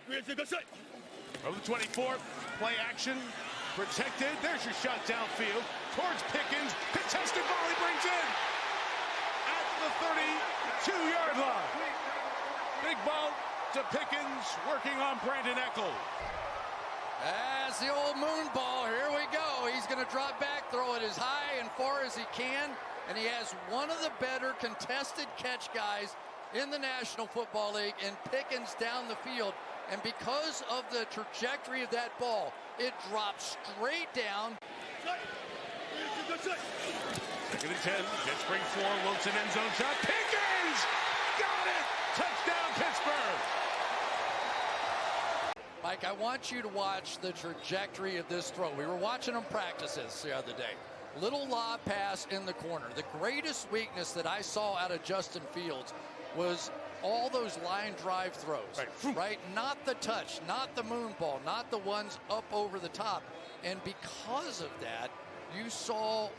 From the 24, play action, protected. There's your shot downfield towards Pickens. Contested volley brings in at the 32-yard line. Big ball to Pickens, working on Brandon Eckel. That's the old moon ball. Here we go. He's going to drop back, throw it as high and far as he can. And he has one of the better contested catch guys in the National Football League, and Pickens down the field. And because of the trajectory of that ball, it drops straight down. Second and 10. Jets bring 4. Wilson end zone shot. Pickens! Got it! Touchdown, Pittsburgh! Mike, I want you to watch the trajectory of this throw. We were watching them practices the other day. Little lob pass in the corner. The greatest weakness that I saw out of Justin Fields was all those line drive throws, right? Not the touch, not the moon ball, not the ones up over the top. And because of that, you saw...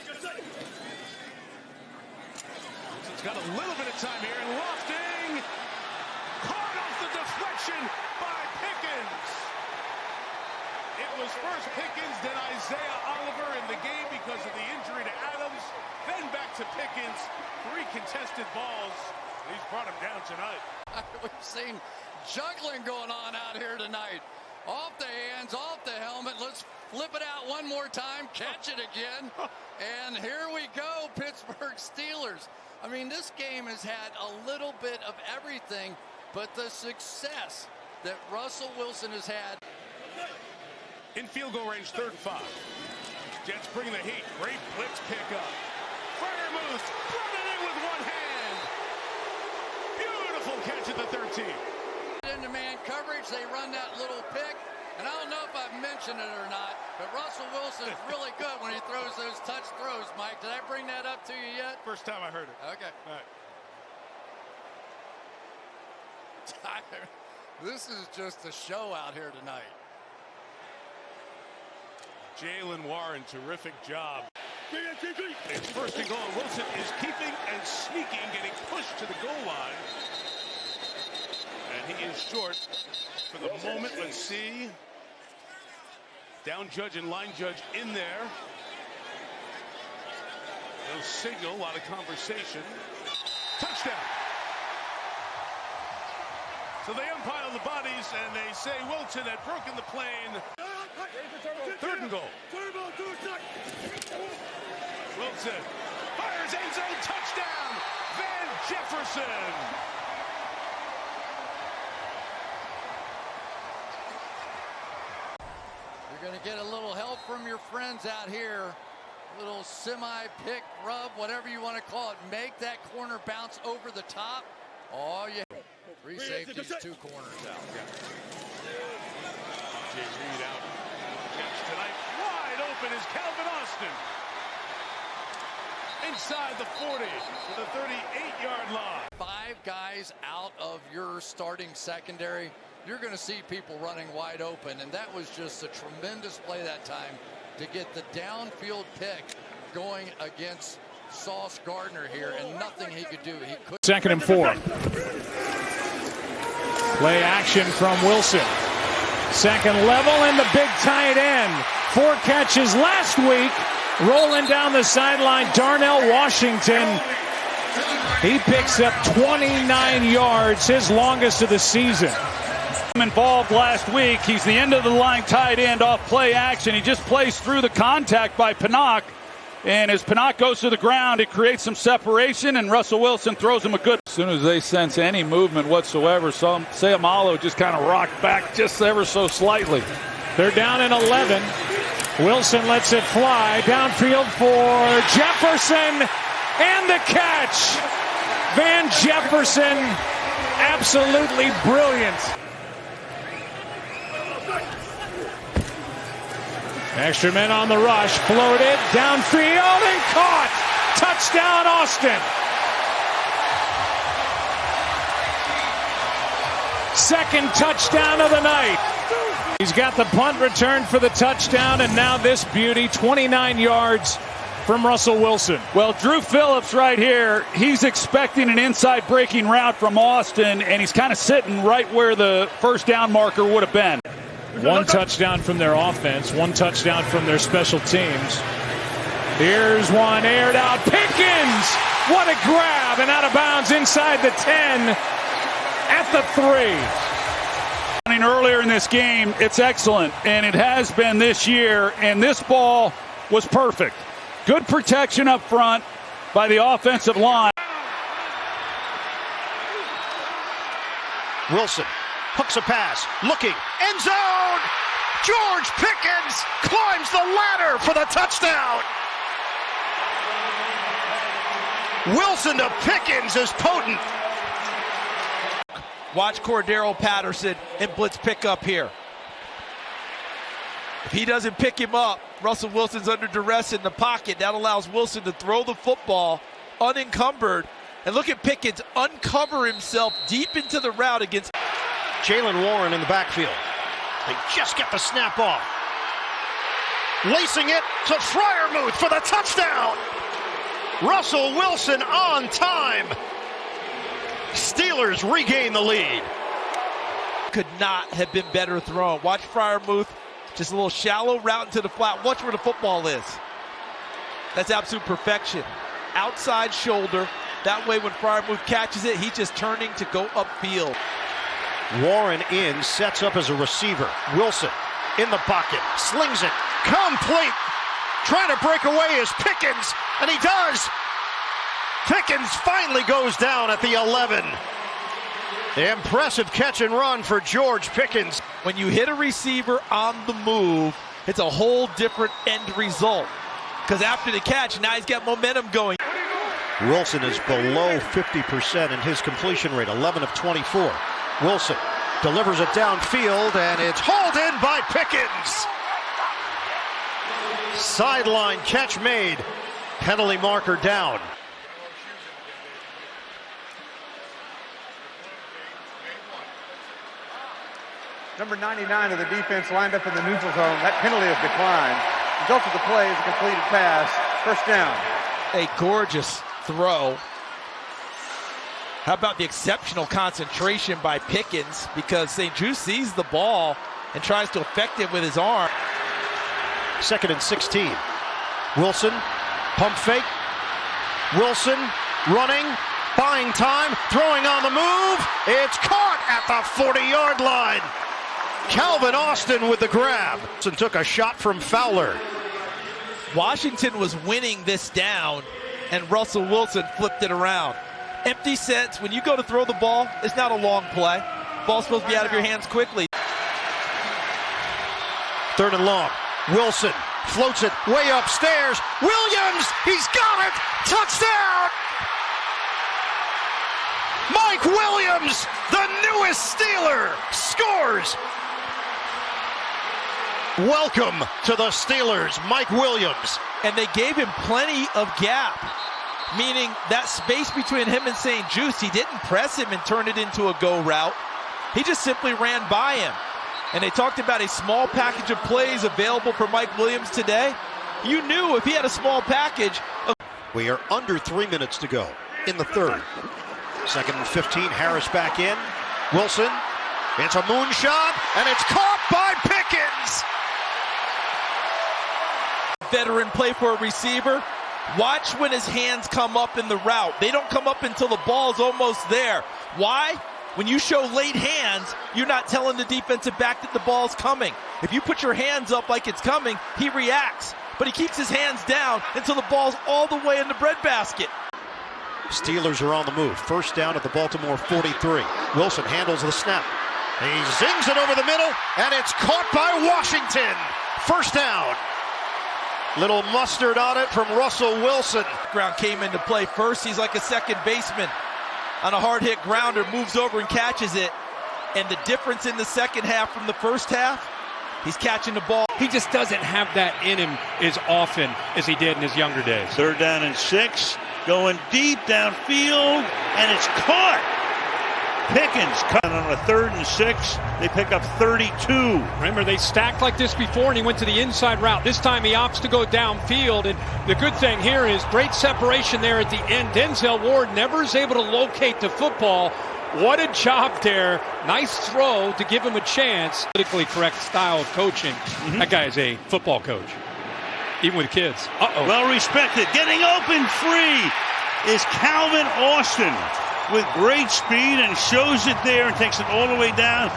Wilson's got a little bit of time here, and lofting, caught off the deflection by Pickens. It was first Pickens, then Isaiah Oliver in the game because of the injury to Adams, then back to Pickens. 3 contested balls. He's brought him down tonight. We've seen juggling going on out here tonight. Off the hands, off the helmet. Let's flip it out one more time, catch it again. And here we go, Pittsburgh Steelers. I mean, this game has had a little bit of everything, but the success that Russell Wilson has had. In field goal range, 3rd and 5. Jets bring the heat. Great blitz pickup. Freiermuth running in with one hand. Beautiful catch at the 13. Into man coverage, they run that little pick. And I don't know if I've mentioned it or not, but Russell Wilson is really good when he throws those touch throws, Mike. Did I bring that up to you yet? First time I heard it. Okay. All right. This is just a show out here tonight. Jalen Warren, terrific job. It's 1st and goal. Wilson is keeping and sneaking, getting pushed to the goal line. And he is short for the moment. Let's see. Down judge and line judge in there. No signal, a lot of conversation. Touchdown. So they umpire the bodies and they say Wilson had broken the plane. 3rd and goal. Wilson fires end zone, touchdown, Van Jefferson. You're going to get a little help from your friends out here. A little semi-pick, rub, whatever you want to call it. Make that corner bounce over the top. Oh, yeah. 3 safeties, 2 corners out. Jay Reed out. Catch tonight. Wide open is Calvin Austin. Inside the 40 to the 38-yard line. 5 guys out of your starting secondary. You're going to see people running wide open, and that was just a tremendous play that time to get the downfield pick going against Sauce Gardner here, and nothing he could do. He could. 2nd and 4. Play action from Wilson. 2nd level, and the big tight end. 4 catches last week. Rolling down the sideline, Darnell Washington. He picks up 29 yards, his longest of the season. Involved last week. He's the end of the line tight end off play action. He just plays through the contact by Pinnock. And as Pinnock goes to the ground, it creates some separation, and Russell Wilson throws him a good. As soon as they sense any movement whatsoever, Sayamalo just kind of rocked back just ever so slightly. They're down in 11. Wilson lets it fly. Downfield for Jefferson. And the catch. Van Jefferson, absolutely brilliant. Extra men on the rush. Floated. Downfield and caught. Touchdown, Austin. 2nd touchdown of the night. He's got the punt return for the touchdown, and now this beauty, 29 yards from Russell Wilson. Well, Drew Phillips right here, he's expecting an inside breaking route from Austin, and he's kind of sitting right where the first down marker would have been. One touchdown from their offense, one touchdown from their special teams. Here's one aired out. Pickens! What a grab, and out of bounds inside the 10 at the 3. Earlier in this game, it's excellent, and it has been this year, and this ball was perfect. Good protection up front by the offensive line. Wilson hooks a pass, looking, end zone! George Pickens climbs the ladder for the touchdown! Wilson to Pickens is potent. Watch Cordero Patterson and blitz pick up here. If he doesn't pick him up, Russell Wilson's under duress in the pocket. That allows Wilson to throw the football unencumbered. And look at Pickens uncover himself deep into the route against Jaylen Warren in the backfield. They just get the snap off. Lacing it to Freiermuth for the touchdown. Russell Wilson on time. Steelers regain the lead. Could not have been better thrown. Watch Freiermuth, just a little shallow route into the flat. Watch where the football is. That's absolute perfection. Outside shoulder. That way when Freiermuth catches it, he's just turning to go upfield. Warren in, sets up as a receiver. Wilson in the pocket, slings it, complete. Trying to break away is Pickens, and he does. Pickens finally goes down at the 11. Impressive catch and run for George Pickens. When you hit a receiver on the move, it's a whole different end result. Because after the catch, now he's got momentum going. Wilson is below 50% in his completion rate, 11 of 24. Wilson delivers it downfield, and it's hauled in by Pickens. Sideline catch made. Penalty marker down. Number 99 of the defense lined up in the neutral zone. That penalty has declined. Result of the play is a completed pass. First down. A gorgeous throw. How about the exceptional concentration by Pickens, because St. Juste sees the ball and tries to affect it with his arm. 2nd and 16. Wilson, pump fake. Wilson running, buying time, throwing on the move. It's caught at the 40-yard line. Calvin Austin with the grab. And took a shot from Fowler. Washington was winning this down, and Russell Wilson flipped it around. Empty sets. When you go to throw the ball, it's not a long play. Ball's supposed to be out of your hands quickly. 3rd and long. Wilson floats it way upstairs. Williams, he's got it. Touchdown. Mike Williams, the newest Steeler, scores. Welcome to the Steelers, Mike Williams. And they gave him plenty of gap, meaning that space between him and St. Juste, he didn't press him and turn it into a go route. He just simply ran by him. And they talked about a small package of plays available for Mike Williams today. You knew if he had a small package. We are under 3 minutes to go in the 3rd. 2nd and 15, Harris back in. Wilson, it's a moonshot, and it's caught by Pickens. Veteran play for a receiver. Watch when his hands come up in the route. They don't come up until the ball's almost there. Why? When you show late hands, you're not telling the defensive back that the ball's coming. If you put your hands up like it's coming, he reacts. But he keeps his hands down until the ball's all the way in the breadbasket. Steelers are on the move. First down at the Baltimore 43. Wilson handles the snap. He zings it over the middle, and it's caught by Washington. First down. Little mustard on it from Russell Wilson. Ground came into play first. He's like a second baseman on a hard hit grounder, moves over and catches it. And the difference in the second half from the first half, he's catching the ball. He just doesn't have that in him as often as he did in his younger days. 3rd down and 6, going deep downfield, and it's caught. Pickens cut on a 3rd and 6. They pick up 32. Remember, they stacked like this before, and he went to the inside route. This time he opts to go downfield, and the good thing here is great separation there at the end. Denzel Ward never is able to locate the football. What a job there. Nice throw to give him a chance. Politically correct style of coaching. That guy is a football coach, even with kids. Well respected. Getting open free is Calvin Austin with great speed and shows it there and takes it all the way down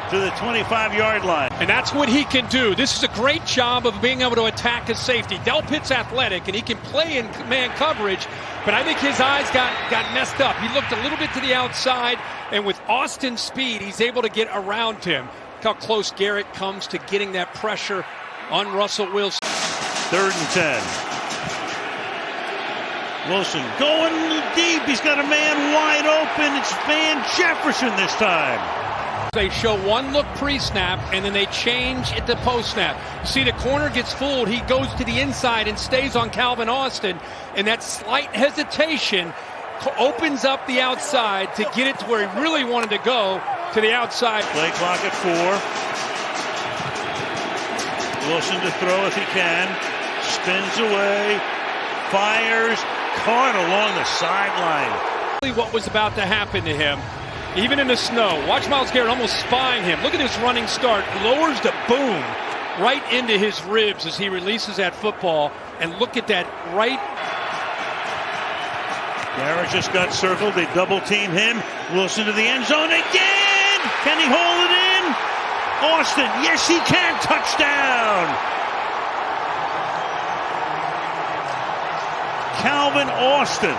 to the 25-yard line. And that's what he can do. This is a great job of being able to attack his safety. Del Pitt's athletic, and he can play in man coverage, but I think his eyes got messed up. He looked a little bit to the outside, and with Austin's speed, he's able to get around him. Look how close Garrett comes to getting that pressure on Russell Wilson. 3rd and 10. Wilson going deep. He's got a man wide open. It's Van Jefferson this time. They show one look pre-snap, and then they change at the post-snap. See, the corner gets fooled. He goes to the inside and stays on Calvin Austin, and that slight hesitation opens up the outside to get it to where he really wanted to go, to the outside. Play clock at 4. Wilson to throw if he can. Spins away. Fires. Caught along the sideline. What was about to happen to him, even in the snow. Watch Myles Garrett almost spying him. Look at his running start. Lowers the boom right into his ribs as he releases that football. And look at that right. Garrett just got circled. They double team him. Wilson to the end zone again. Can he hold it in? Austin. Yes, he can. Touchdown. Calvin Austin.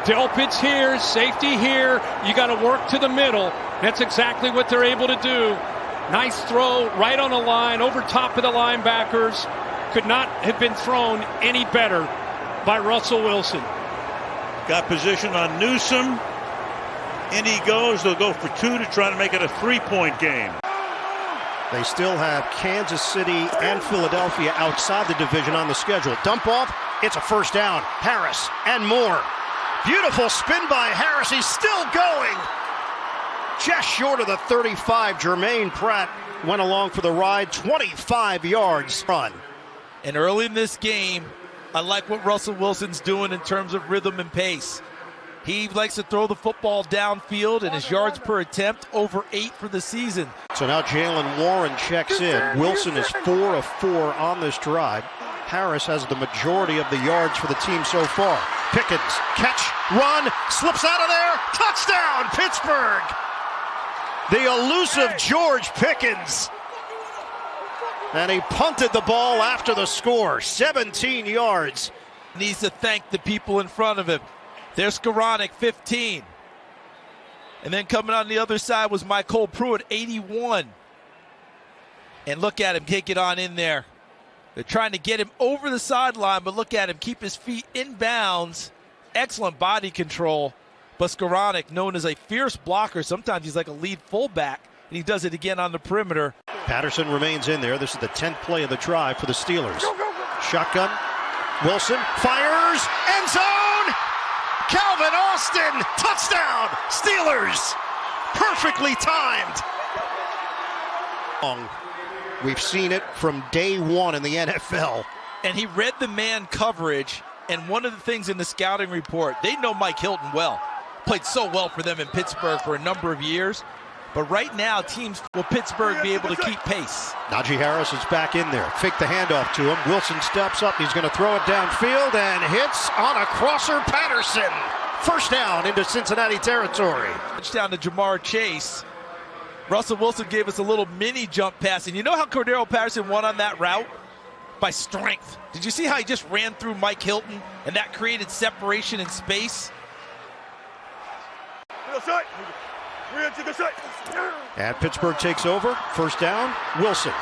Del Pitt's here, safety here. You got to work to the middle. That's exactly what they're able to do. Nice throw right on the line, over top of the linebackers. Could not have been thrown any better by Russell Wilson. Got position on Newsome. In he goes. They'll go for 2 to try to make it a 3-point game. They still have Kansas City and Philadelphia outside the division on the schedule. Dump off. It's a first down. Harris and more. Beautiful spin by Harris. He's still going. Just short of the 35. Jermaine Pratt went along for the ride. 25 yards run. And early in this game, I like what Russell Wilson's doing in terms of rhythm and pace. He likes to throw the football downfield, and his yards per attempt over 8 for the season. So now Jalen Warren checks in. Wilson is 4 of 4 on this drive. Harris has the majority of the yards for the team so far. Pickens, catch, run, slips out of there. Touchdown, Pittsburgh! The elusive George Pickens. And he punted the ball after the score. 17 yards. Needs to thank the people in front of him. There's Skoranek, 15. And then coming on the other side was Michael Pruitt, 81. And look at him, take it on in there. They're trying to get him over the sideline, but look at him, keep his feet in bounds. Excellent body control. But Skoranek, known as a fierce blocker, sometimes he's like a lead fullback, and he does it again on the perimeter. Patterson remains in there. This is the 10th play of the drive for the Steelers. Shotgun. Wilson fires. End zone. Calvin Austin. Touchdown. Steelers. Perfectly timed. We've seen it from day one in the NFL. And he read the man coverage, and one of the things in the scouting report, they know Mike Hilton well. Played so well for them in Pittsburgh for a number of years. But right now, teams will Pittsburgh be able to keep pace. Najee Harris is back in there. Fake the handoff to him. Wilson steps up. He's going to throw it downfield and hits on a crosser. Patterson. First down into Cincinnati territory. Touchdown to Jamar Chase. Russell Wilson gave us a little mini jump pass. And you know how Cordero Patterson won on that route? By strength. Did you see how he just ran through Mike Hilton and that created separation in space? And Pittsburgh takes over. First down. Wilson.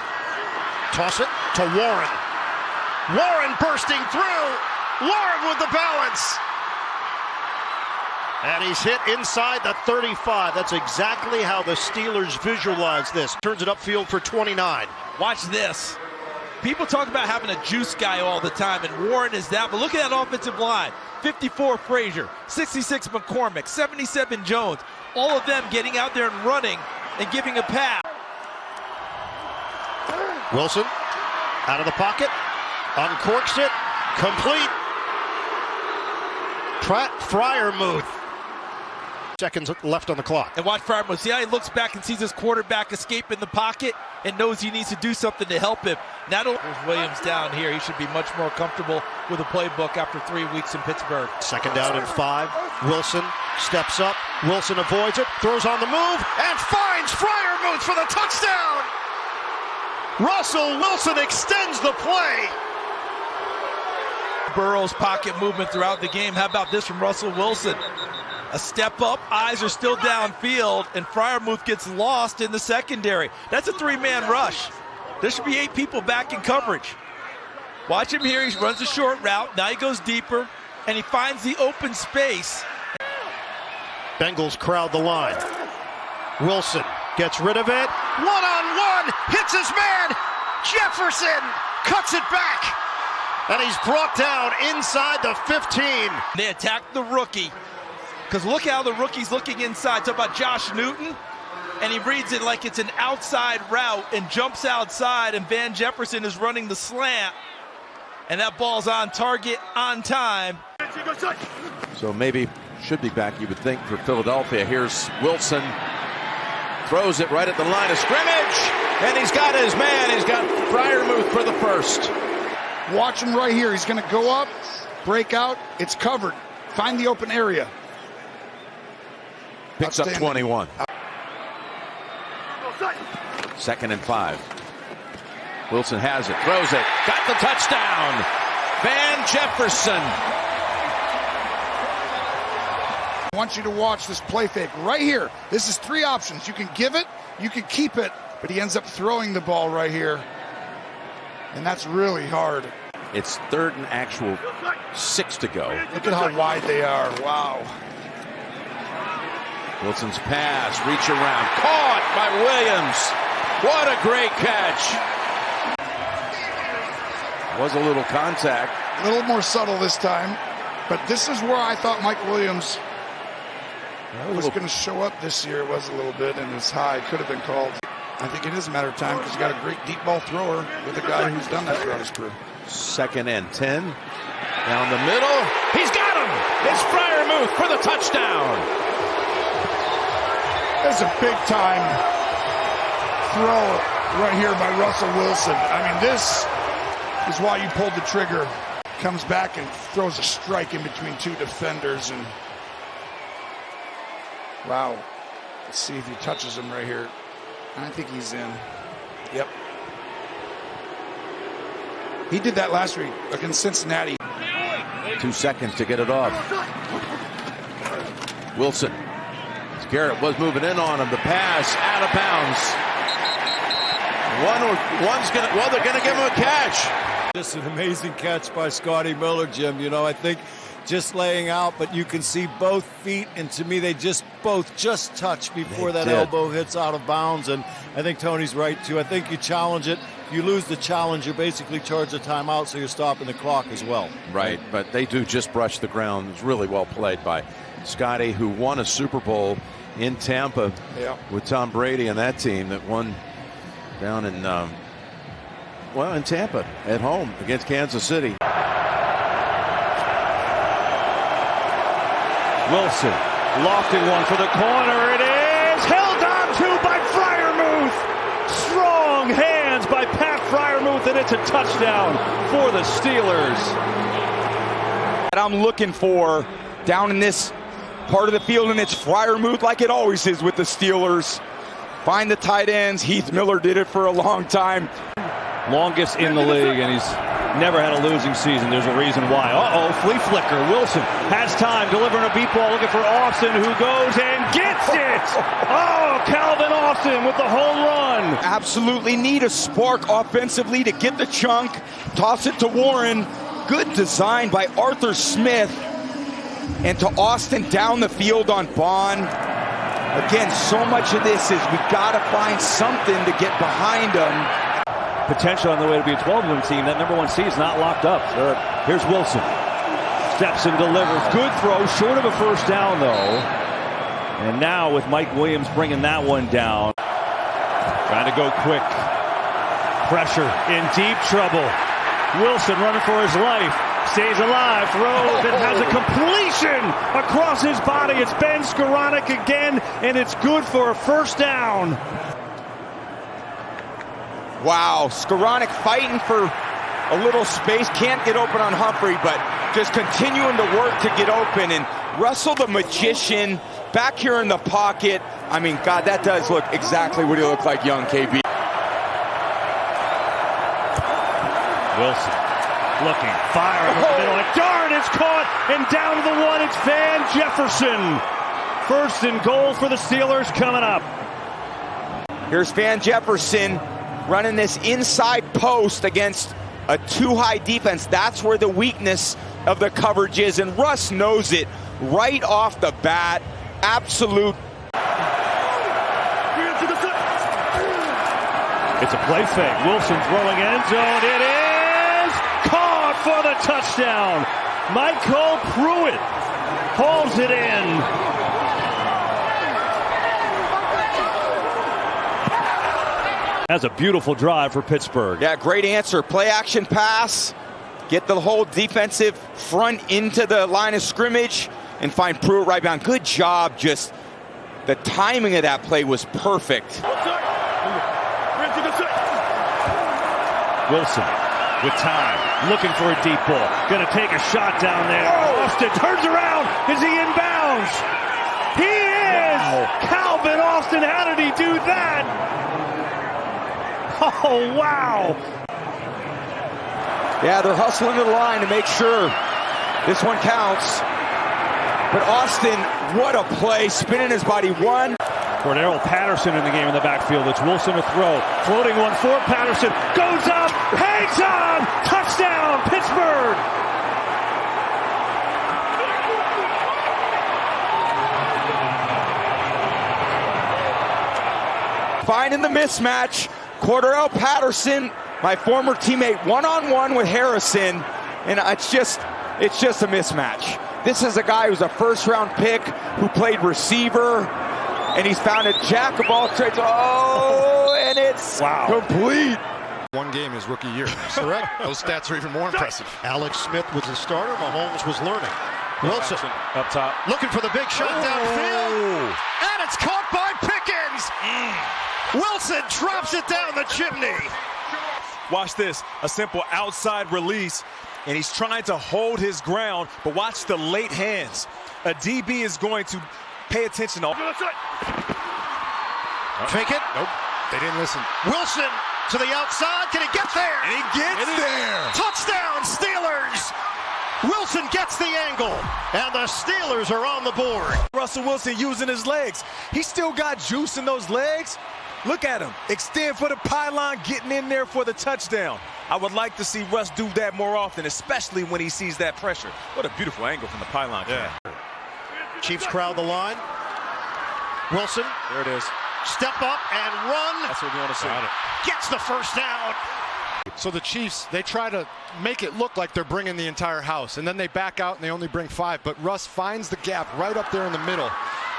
Toss it to Warren. Warren bursting through. Warren with the balance. And he's hit inside the 35. That's exactly how the Steelers visualize this. Turns it upfield for 29. Watch this. People talk about having a juice guy all the time, and Warren is that. But look at that offensive line. 54 Frazier, 66 McCormick, 77 Jones. all of them getting out there and running and giving a pass. Wilson out of the pocket, uncorks it, complete. Freiermuth. Seconds left on the clock. And watch Freiermuth. See how he looks back and sees his quarterback escape in the pocket and knows he needs to do something to help him. Now there's Williams down here. He should be much more comfortable with a playbook after 3 weeks in Pittsburgh. 2nd down and 5. Wilson steps up. Wilson avoids it, throws on the move, and finds Freiermuth for the touchdown. Russell Wilson extends the play. Burrow's pocket movement throughout the game. How about this from Russell Wilson? A step up, eyes are still downfield, and Freiermuth gets lost in the secondary. That's a 3-man rush. There should be 8 people back in coverage. Watch him here. He runs a short route. Now he goes deeper, and he finds the open space. Bengals crowd the line. Wilson gets rid of it. One-on-one, hits his man. Jefferson cuts it back. And he's brought down inside the 15. They attack the rookie. Because look how the rookie's looking inside. Talk about Josh Newton. And he reads it like it's an outside route and jumps outside. And Van Jefferson is running the slant. And that ball's on target, on time. So maybe should be back, you would think, for Philadelphia. Here's Wilson. Throws it right at the line of scrimmage. And he's got his man. He's got Freiermuth for the first. Watch him right here. He's going to go up, break out. It's covered. Find the open area. Picks up 21. 2nd and 5. Wilson has it, throws it, got the touchdown. Van Jefferson. I want you to watch this play fake right here. This is 3 options. You can give it, you can keep it, but he ends up throwing the ball right here. And that's really hard. It's 3rd and actual 6 to go. Look at how wide they are. Wow. Wilson's pass, reach around, caught by Williams. What a great catch. Was a little contact. A little more subtle this time. But this is where I thought Mike Williams was going to show up this year. It was a little bit, and his high could have been called. I think it is a matter of time because you got a great deep ball thrower with a guy who's done that throughout his career. 2nd and 10. Down the middle. He's got him. It's Freiermuth for the touchdown. It's a big time throw right here by Russell Wilson. I mean, this is why you pulled the trigger. Comes back and throws a strike in between 2 defenders. And wow. Let's see if he touches him right here. I think he's in. Yep. He did that last week against Cincinnati. 2 seconds to get it off. Wilson. Garrett was moving in on him. The pass out of bounds. They're going to give him a catch. Just an amazing catch by Scotty Miller, Jim. You know, I think just laying out, but you can see both feet, and to me, they both touch before that elbow hits out of bounds. And I think Tony's right too. I think you challenge it. If you lose the challenge, you basically charge a timeout, so you're stopping the clock as well. Right, but they do just brush the ground. It's really well played by Scotty, who won a Super Bowl in Tampa with Tom Brady and that team that won down in in Tampa at home against Kansas City. Wilson lofting one for the corner. It is held on to by Freiermuth. Strong hands by Pat Freiermuth, and it's a touchdown for the Steelers. That I'm looking for down in this part of the field, and it's Freiermuth like it always is with the Steelers. Find the tight ends. Heath Miller did it for a long time. Longest in the league, and he's never had a losing season. There's a reason why. Flea flicker. Wilson has time, delivering a beat ball, looking for Austin, who goes and gets it. Calvin Austin with the home run. Absolutely need a spark offensively to get the chunk. Toss it to Warren. Good design by Arthur Smith. And to Austin down the field on Bond. Again, so much of this is we got to find something to get behind them. Potential on the way to be a 12-win team. That number 1 seed is not locked up. Here's Wilson. Steps and delivers. Good throw. Short of a first down, though. And now with Mike Williams bringing that one down. Trying to go quick. Pressure in deep trouble. Wilson running for his life. Stays alive, throws, and has a completion across his body. It's Ben Skoranek again, and it's good for a first down. Wow, Skoranek fighting for a little space. Can't get open on Humphrey, but just continuing to work to get open. And Russell the magician back here in the pocket. I mean, God, that does look exactly what he looked like young KB. Wilson looking, fire in the middle, and darn, it's caught, and down to the one, it's Van Jefferson. First and goal for the Steelers coming up. Here's Van Jefferson running this inside post against a too-high defense. That's where the weakness of the coverage is, and Russ knows it right off the bat. Absolute. It's a play fake. Wilson throwing end zone. It is caught for the touchdown. Michael Pruitt hauls it in. That's a beautiful drive for Pittsburgh. Yeah, great answer. Play action pass. Get the whole defensive front into the line of scrimmage and find Pruitt right behind. Good job. Just the timing of that play was perfect. Wilson with time, looking for a deep ball. Going to take a shot down there. Austin turns around. Is he in bounds? He is! Wow. Calvin Austin, how did he do that? Oh, wow. Yeah, they're hustling to the line to make sure this one counts. But Austin, what a play, spinning his body. One. Cordero Patterson in the game in the backfield. It's Wilson to throw. Floating one for Patterson. Goes up. Hangs on. Touchdown, Pittsburgh. Finding the mismatch. Cordero Patterson, my former teammate, one-on-one with Harrison. And it's just a mismatch. This is a guy who's a first-round pick who played receiver. And he's found a jack of all trades. Oh, and it's complete. One game his rookie year. Correct. Those stats are even more impressive. Alex Smith was the starter. Mahomes was learning. Wilson up top. Looking for the big shot downfield. And it's caught by Pickens. Wilson drops it down the chimney. Watch this. A simple outside release. And he's trying to hold his ground. But watch the late hands. A DB is going to pay attention. Fake it. Nope. They didn't listen. Wilson to the outside. Can he get there? And he gets there. Touchdown, Steelers. Wilson gets the angle. And the Steelers are on the board. Russell Wilson using his legs. He still got juice in those legs. Look at him. Extend for the pylon, getting in there for the touchdown. I would like to see Russ do that more often, especially when he sees that pressure. What a beautiful angle from the pylon. Yeah. Chiefs crowd the line. Wilson. There it is. Step up and run. That's what we want to see. Gets the first down. So the Chiefs, they try to make it look like they're bringing the entire house, and then they back out and they only bring 5. But Russ finds the gap right up there in the middle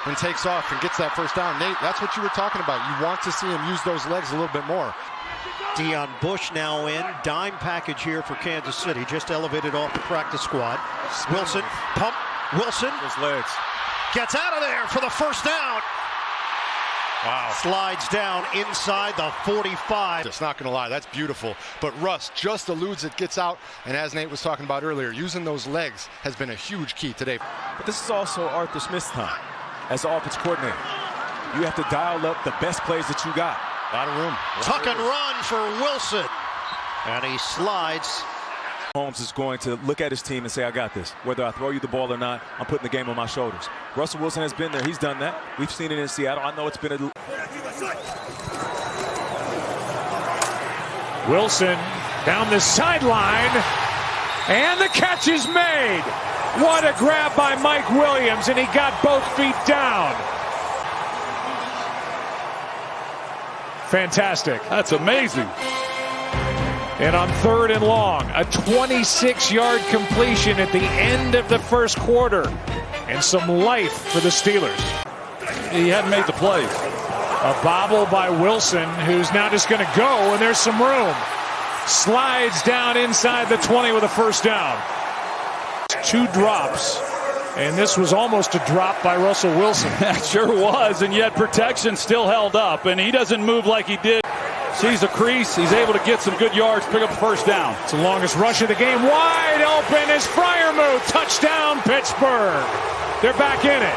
and takes off and gets that first down. Nate, that's what you were talking about. You want to see him use those legs a little bit more. Deion Bush now in. Dime package here for Kansas City. Just elevated off the practice squad. Wilson, pump. Wilson. His legs. Gets out of there for the first down. Wow. Slides down inside the 45. It's not going to lie, that's beautiful. But Russ just eludes it, gets out, and as Nate was talking about earlier, using those legs has been a huge key today. But this is also Arthur Smith's time as the offense coordinator. You have to dial up the best plays that you got. A lot of room. Tuck and run for Wilson. And he slides. Holmes is going to look at his team and say, I got this. Whether I throw you the ball or not, I'm putting the game on my shoulders. Russell Wilson has been there. He's done that. We've seen it in Seattle. I know it's been a... Wilson down the sideline, and the catch is made. What a grab by Mike Williams, and he got both feet down. Fantastic. That's amazing. And on 3rd and long, a 26-yard completion at the end of the first quarter. And some life for the Steelers. he hadn't made the plays. A bobble by Wilson, who's now just going to go, and there's some room. Slides down inside the 20 with a first down. 2 drops, and this was almost a drop by Russell Wilson. That sure was, and yet protection still held up, and he doesn't move like he did. Sees a crease, he's able to get some good yards, pick up a first down. It's the longest rush of the game. Wide open is Freiermuth. Touchdown, Pittsburgh. They're back in it.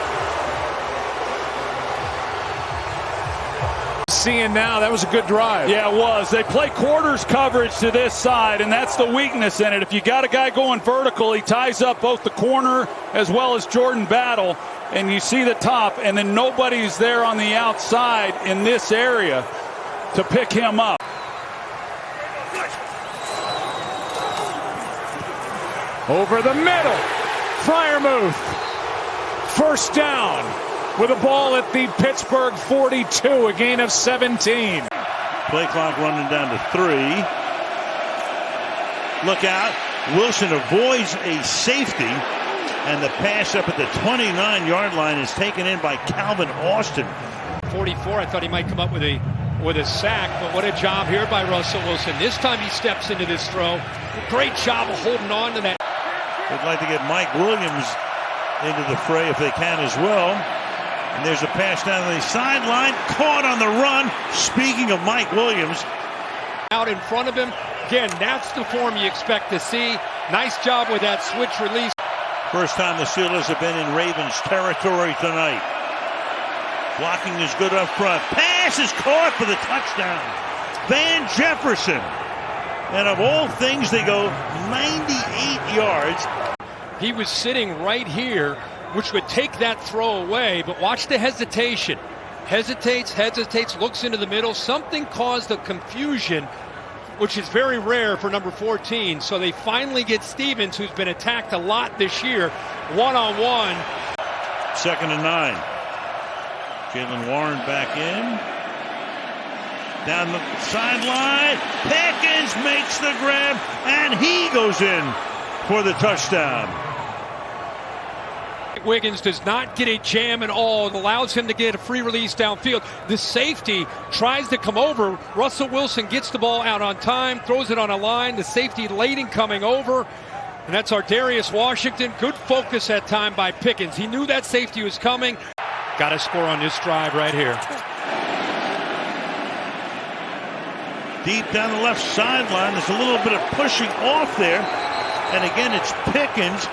Seeing now, that was a good drive. Yeah, it was. They play quarters coverage to this side, and that's the weakness in it. If you got a guy going vertical, he ties up both the corner as well as Jordan Battle, and you see the top, and then nobody's there on the outside in this area to pick him up. Over the middle, Freiermuth. First down with a ball at the Pittsburgh 42, a gain of 17. Play clock running down to 3. Look out. Wilson avoids a safety, and the pass up at the 29-yard line is taken in by Calvin Austin. 44, I thought he might come up with a sack, but what a job here by Russell Wilson. This time he steps into this throw. Great job of holding on to that. They'd like to get Mike Williams into the fray if they can as well. And there's a pass down the sideline, caught on the run. Speaking of Mike Williams. Out in front of him. Again, that's the form you expect to see. Nice job with that switch release. First time the Steelers have been in Ravens territory tonight. Blocking is good up front. Pass is caught for the touchdown. Van Jefferson. And of all things, they go 98 yards. He was sitting right here, which would take that throw away, but watch the hesitation. Hesitates, looks into the middle. Something caused the confusion, which is very rare for number 14. So they finally get Stevens, who's been attacked a lot this year, one-on-one. 2nd and 9. Jalen Warren back in. Down the sideline. Pickens makes the grab, and he goes in for the touchdown. Wiggins does not get a jam at all. It allows him to get a free release downfield. The safety tries to come over. Russell Wilson gets the ball out on time, throws it on a line. The safety Layden coming over. And that's our Darius Washington. Good focus that time by Pickens. He knew that safety was coming. Got to score on this drive right here. Deep down the left sideline. There's a little bit of pushing off there. And again, it's Pickens.